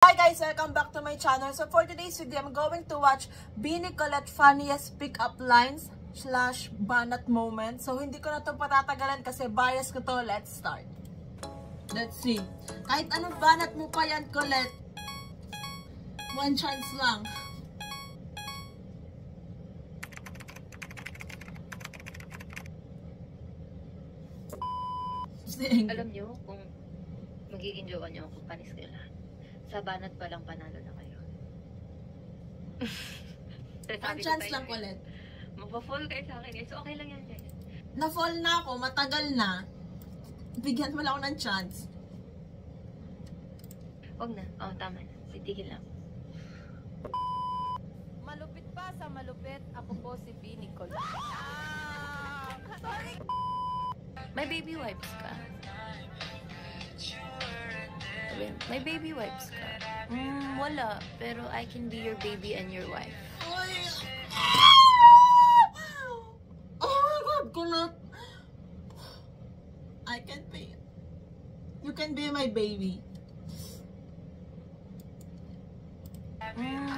Hi guys! Welcome back to my channel. So for today's video, I'm going to watch B. Nicolette funniest pick-up lines / banat moment. So hindi ko na ito patatagalan kasi bias ko to. Let's start. Let's see. Kahit anong banat mo pa yan, Colette. One chance lang. Alam nyo, kung magiging jowa nyo ako, panis kayo lahat. Sa banat pa lang panalo na kayo. One chance lang, Colette. Magpa-fall kayo sa akin guys. So okay lang yan guys. Na-fall na ako, matagal na. Bigyan mo lang ako ng chance. Huwag na. Oo, tama na. Titigil lang. Malupit pa sa malupit, ako po si B. Nicolette. Sorry! May baby wipes ka? May baby wipes ka? Wala. Pero I can be your baby and your wife. Oh my God, Colette. I can be. You can be my baby.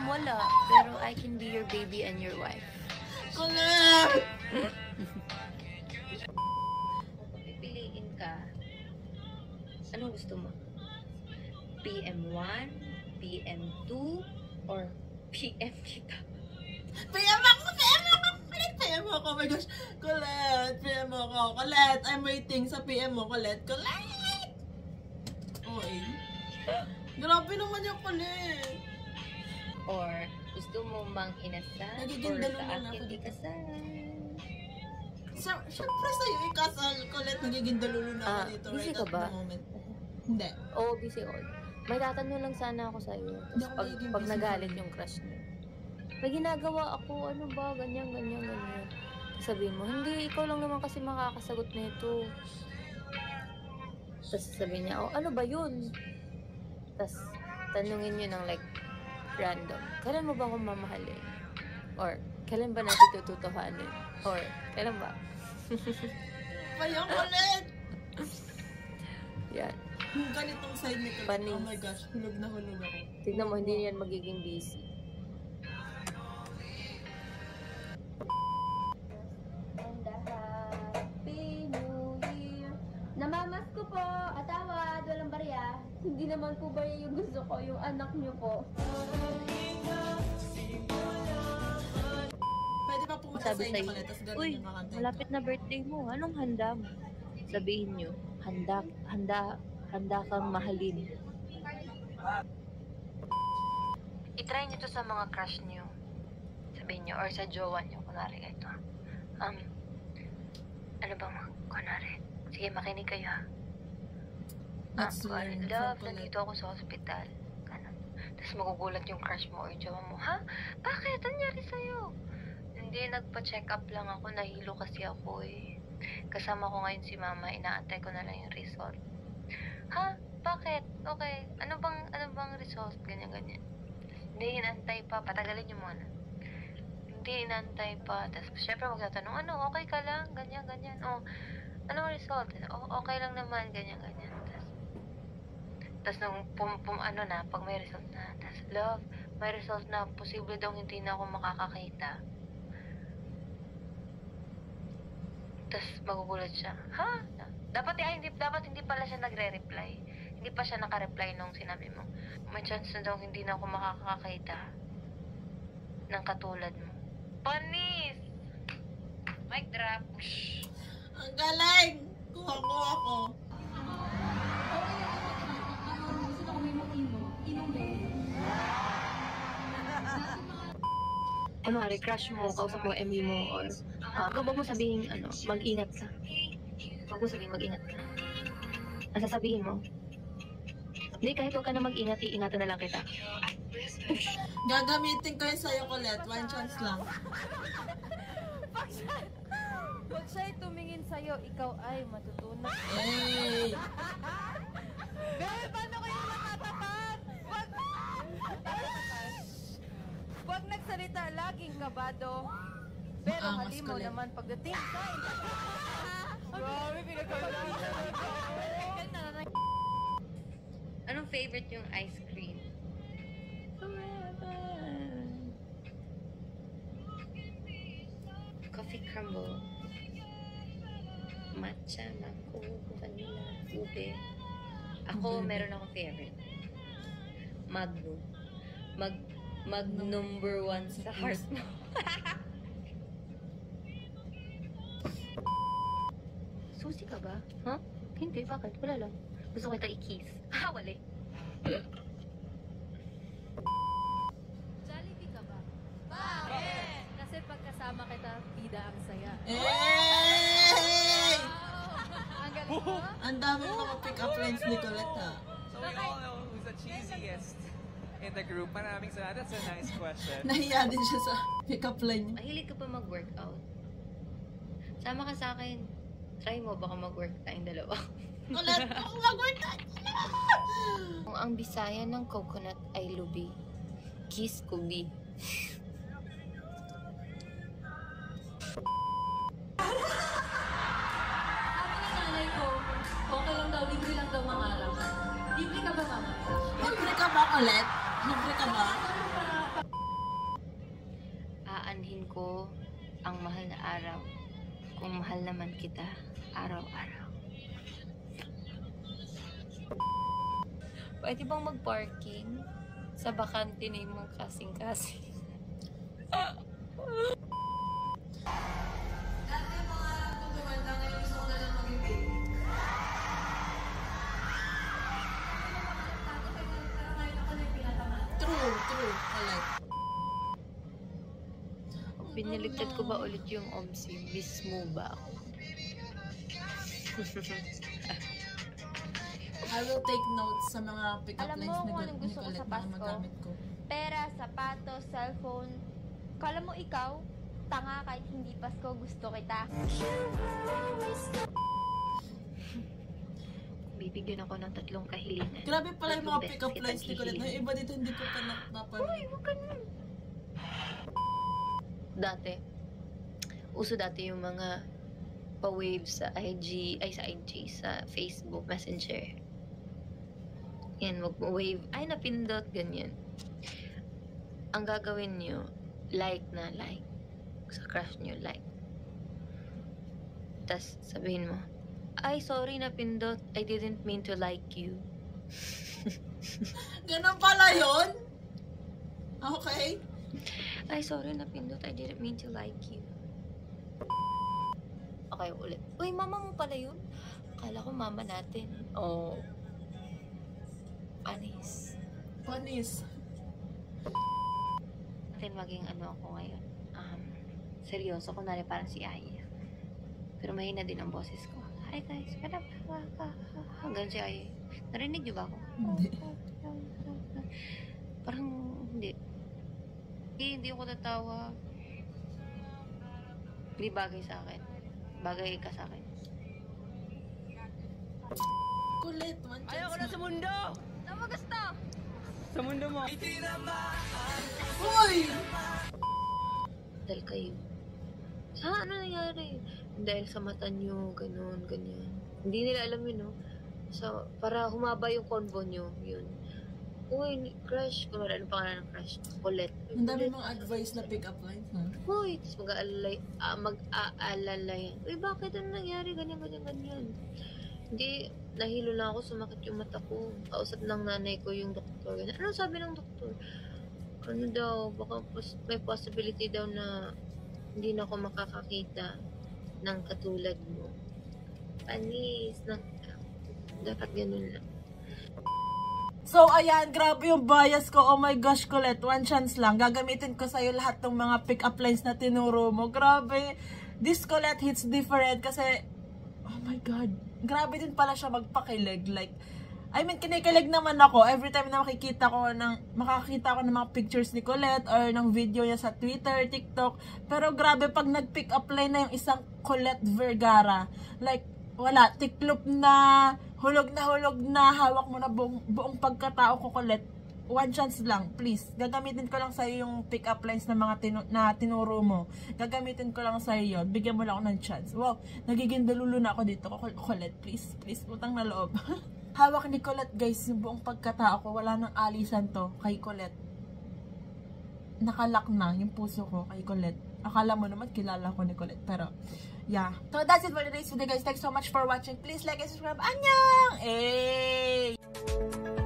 Wala. Pero I can be your baby and your wife. Colette! Pipiliin ka, anong gusto mo? PM1, PM2, or PM kita? PM ako! PM ako! PM ako! Oh my gosh! Colette! PM ako! Colette! I'm waiting sa PM mo, Colette! Colette! Oy. Grabe naman yung Colette! Or gusto mo mang inasal? Nagiging Or dalo sa na akin ako dito. ikasal? Siyempre sa'yo ikasal, Colette. Nagiging dalulo na ako dito busy right ka at ba? the moment. Hindi. Oo, busy all. May tatanong lang sana ako sa'yo. Hindi ako magiging Pag busy nagalit for you. yung crush niyo. May ginagawa ako, ano ba, ganyan. Sabihin mo, hindi, ikaw lang naman kasi makakasagot na ito. Tapos sabihin niya, oh, ano ba yun? Tapos tanungin niyo ng like, random. Kailan mo ba akong mamahalin? Or, kailan ba natin tututuhanin? Or, kailan ba? Payang Colette! Yan. Yung ganitong side ni Colette, Panis. oh my gosh, hulog na hulog ako. Tignan mo, hindi yan magiging busy. And Happy New Year! Namamas ko po! Atawad! Walang barya! Hindi naman po ba yung gusto ko, yung anak niyo po? Pwede pa pumunta sa Sabi inyo, sa'yo, Colette, tapos ganun uy, yung kakantay malapit na birthday mo. Anong handa mo? Sabihin nyo, handa kang mahalin. I-try nyo to sa mga crush nyo. Sabihin nyo, or sa jowa nyo. Kunwari ito. Ano bang, kunwari? Sige, makinig kayo ha. That's Kunwari, weird. love, Colette. nandito ako sa hospital. Ganun. Tapos magugulat yung crush mo or jowa mo. Ha? Bakit? Ano nangyari sa'yo? Hindi, nagpa-check up lang ako. Nahilo kasi ako eh. Kasama ko ngayon si mama. Inaantay ko na lang yung result. Ha? Bakit? Okay. Ano bang result? Ganyan. Hindi, inaantay pa. Patagalin niyo muna. Hindi, inaantay pa. Tapos, syempre magtatanong, ano, okay ka lang? Ganyan. Oh, anong result? Oh, okay lang naman. Ganyan. Tapos nung pag may result na, tapos, love, may result na, posible daw hindi na ako makakakita. Tapos magugulat siya, ha? Dapat hindi pala siya nagre-reply. Hindi pa siya naka-reply nung sinabi mo. May chance na daw hindi na ako makakakita ng katulad mo. Panis! Mic drop. Shh. Ang galing! Kuha ako. Kunwari, crush mo, kausap mo, MU mo, or huwag mo sabihin, mag-ingat ka. Huwag mo sabihin, mag-ingat ka. Ang sasabihin mo, hindi, kahit huwag ka na mag-ingat, iingatan na lang kita. Gagamitin ko yun sa'yo, Colette. One chance lang. Pag siya'y tumingin sa'yo, ikaw ay matutunan. Hey! Bebe, paano kayo matatapat? Pag nagsalita, laging kabado. Pero Angas halimaw Colette. naman pagdating sa Grabe, pinagkabala. Anong favorite yung ice cream? coffee crumble. Matcha, mango, vanilla, ube. Ako, meron akong favorite. Magnum. Mag number 1 sa heart mo. Susi ka ba? Huh? Hindi, bakit? Wala lang. Gusto ko kita i-kiss. Wala. Jollibee ka ba? Bakit? Kasi pagkasama kita, pida ang saya. Hey! Ang galing mo? Ang dami mga pick-up lines ni Colette, ha? So we all know who's the cheesiest in the group. Maraming salamat. That's a nice question. Nahiya din siya sa pick-up line niya. Mahilig ka pa mag-workout? Sama ka sa akin. Try mo, baka mag-work tayong dalawa. Colette, ako mag-workout! Kung ang Bisaya ng coconut ay lubi, kiss kubi. Sabi ng nanay ko, okay lang daw, libre lang daw mangarap. Libre ka ba, mama? Libre ka ba, Colette? Libre ka ba? Aanhin ko ang mahal na araw. Kung mahal naman kita, araw-araw. Pwede bang mag-parking sa bakante na yung kasing-kasing? True, Colette. Piniligtad ko ba ulit yung OMSI? Miss mo ba ako? I will take notes sa mga pick-up Alam mo lines kung anong gusto ko sa Colette na Pasko? magamit ko. Pera, sapatos, cellphone. Kala mo ikaw, tanga kahit hindi Pasko, gusto kita. Bibigyan ako ng 3 kahilingan. Grabe pala yung mga Tatlong pick-up beses lines ni kitang Colette. Yung hihiling. iba dito hindi ko pa napapanood. Dati, uso dati yung mga pa-wave sa IG, sa Facebook Messenger. Yan, mag-wave. Ay, napindot, ganyan. Ang gagawin nyo, like. Sa crush nyo, like. Tapos, sabihin mo, ay, sorry, napindot. I didn't mean to like you. Ganun pala yun? Okay. Ay, sorry, napindot. I didn't mean to like you. Okay, ulit. Uy, mama mo pala yun? Akala ko mama natin. Oh. Panis. Panis. Natin maging ano ako ngayon. Seryoso. Kunwari parang si Aya. Pero mahina din ang boses ko. Hi guys, hanggang si Aya. Narinig niyo ba ako? Hindi. Parang hindi. Hindi ako tatawa. Hindi bagay sa akin. Bagay ka sa akin. Colette, one chance. Ayoko na sa mundo! Ano mo gusto? Sa mundo mo! Uy! Dahil kayo. Ano nangyari? Dahil sa mata nyo, ganun, ganyan. Hindi nila alam yun, no? So, para humaba yung convo nyo, yun. Uy, crush. Kung ano pangalan ng crush? Colette. Ang dami mga advice na pick-up lines, ha? Uy, tapos mag-aalala yan. Uy, bakit ano nangyari? Ganyan. Hindi, nahilo lang ako, sumakit yung mata ko. Kausap ng nanay ko yung doktor. Ano sabi ng doktor? Ano daw, baka may possibility daw na hindi na ako makakakita ng katulad mo. Panis. Dapat ganun lang. So, ayan, grabe yung bias ko. Oh my gosh, Colette, one chance lang. Gagamitin ko sa'yo lahat ng mga pick-up lines na tinuro mo. Grabe. This Colette hits different kasi, oh my God. Grabe din pala siya magpakilig. Like, I mean, kinikilig naman ako every time na makakita ko ng mga pictures ni Colette or ng video niya sa Twitter, TikTok. Pero grabe pag nag-pick up line na yung isang Colette Vergara. Like, wala, tiklop na, hulog na, hawak mo na buong pagkatao ko, Colette. One chance lang, please. Gagamitin ko lang sa'yo yung pick-up lines na mga tinuro mo. Gagamitin ko lang sa'yo yun. Bigyan mo lang ako ng chance. Wow, nagiging dalulo na ako dito. Colette, please, utang na loob. Hawak ni Colette, guys, yung buong pagkatao ko. Wala nang alisan to kay Colette. nakalock na yung puso ko kay Colette. Akala mo naman kilala ko ni Colette, pero yeah. So that's it for today's video guys. Thanks so much for watching. Please like and subscribe. Annyeong! Hey!